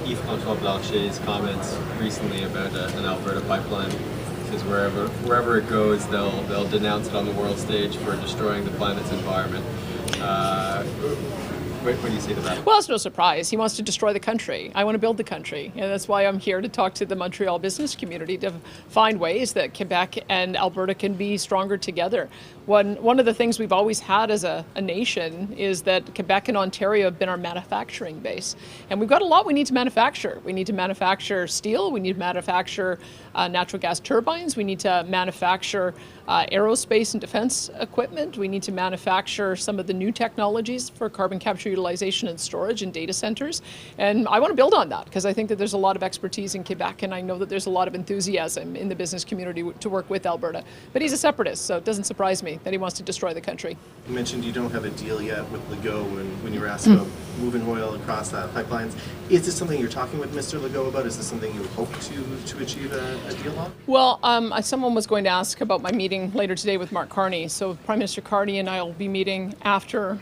Yves-François Blanchet's comments recently about an Alberta pipeline. Because wherever it goes, they'll denounce it on the world stage for destroying the planet's environment. What do you say to that? Well, it's no surprise. He wants to destroy the country. I want to build the country. And that's why I'm here to talk to the Montreal business community to find ways that Quebec and Alberta can be stronger together. One of the things we've always had as a nation is that Quebec and Ontario have been our manufacturing base. And we've got a lot we need to manufacture. We need to manufacture steel. We need to manufacture natural gas turbines. We need to manufacture aerospace and defense equipment. We need to manufacture some of the new technologies for carbon capture utilization and storage and data centers. And I want to build on that because I think that there's a lot of expertise in Quebec, and I know that there's a lot of enthusiasm in the business community to work with Alberta. But he's a separatist, so it doesn't surprise me that he wants to destroy the country. You mentioned you don't have a deal yet with Legault when you were asked about moving oil across pipelines. Is this something you're talking with Mr. Legault about? Is this something you hope to achieve a deal on? Well, someone was going to ask about my meeting later today with Mark Carney. So Prime Minister Carney and I will be meeting after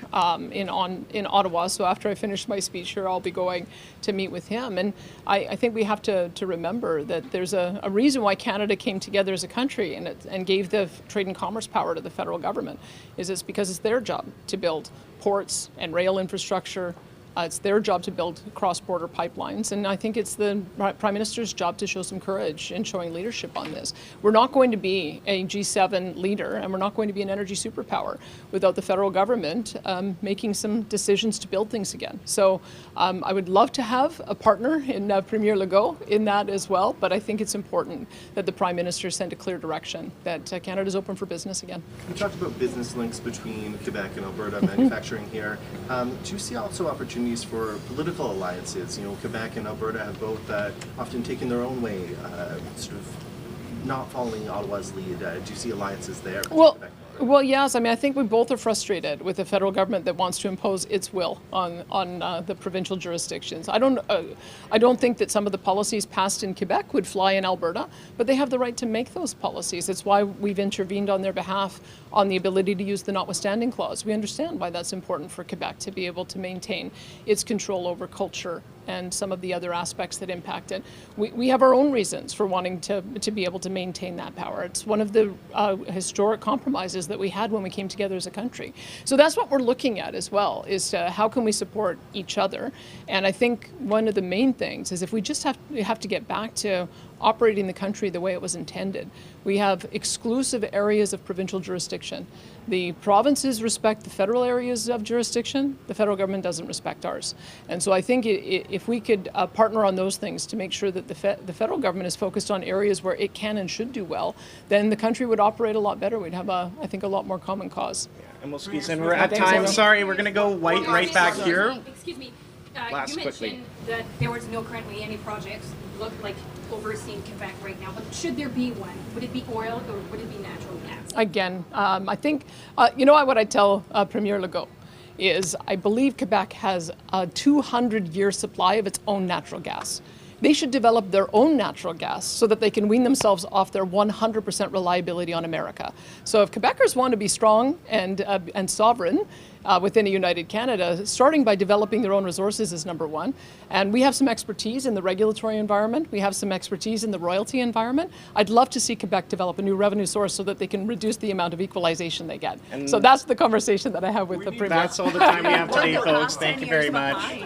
in Ottawa. So after I finish my speech here, I'll be going to meet with him. And I think we have to remember that there's a reason why Canada came together as a country and gave the trade and commerce power to the federal government. It's because it's their job to build ports and rail infrastructure. It's their job to build cross-border pipelines, and I think it's the Prime Minister's job to show some courage in showing leadership on this. We're not going to be a G7 leader, and we're not going to be an energy superpower without the federal government making some decisions to build things again. So I would love to have a partner in Premier Legault in that as well, but I think it's important that the Prime Minister send a clear direction that Canada is open for business again. You talked about business links between Quebec and Alberta manufacturing here. Do you see also opportunities for political alliances? You know, Quebec and Alberta have both often taken their own way, sort of not following Ottawa's lead. Do you see alliances there? Well, yes. I mean, I think we both are frustrated with the federal government that wants to impose its will on the provincial jurisdictions. I don't think that some of the policies passed in Quebec would fly in Alberta, but they have the right to make those policies. It's why we've intervened on their behalf on the ability to use the notwithstanding clause. We understand why that's important for Quebec to be able to maintain its control over culture and some of the other aspects that impact it. We have our own reasons for wanting to be able to maintain that power. It's one of the historic compromises that we had when we came together as a country. So that's what we're looking at as well, is how can we support each other? And I think one of the main things is if we just have to get back to operating the country the way it was intended. We have exclusive areas of provincial jurisdiction. The provinces respect the federal areas of jurisdiction. The federal government doesn't respect ours. And so I think if we could partner on those things to make sure that the federal government is focused on areas where it can and should do well, then the country would operate a lot better. We'd have, I think, a lot more common cause. And we'll squeeze in. We're at time. Sorry, we're going to go right back here. Excuse me. Last you mentioned quickly. that there was no currently any projects look like overseeing Quebec right now, but should there be one? Would it be oil or would it be natural gas? Again, I think, what I tell Premier Legault is I believe Quebec has a 200-year supply of its own natural gas. They should develop their own natural gas so that they can wean themselves off their 100% reliability on America. So if Quebecers want to be strong and sovereign within a united Canada, starting by developing their own resources is number one. And we have some expertise in the regulatory environment. We have some expertise in the royalty environment. I'd love to see Quebec develop a new revenue source so that they can reduce the amount of equalization they get. And so that's the conversation that I have with the Premier. That's all the time we have today, folks. Thank you very much.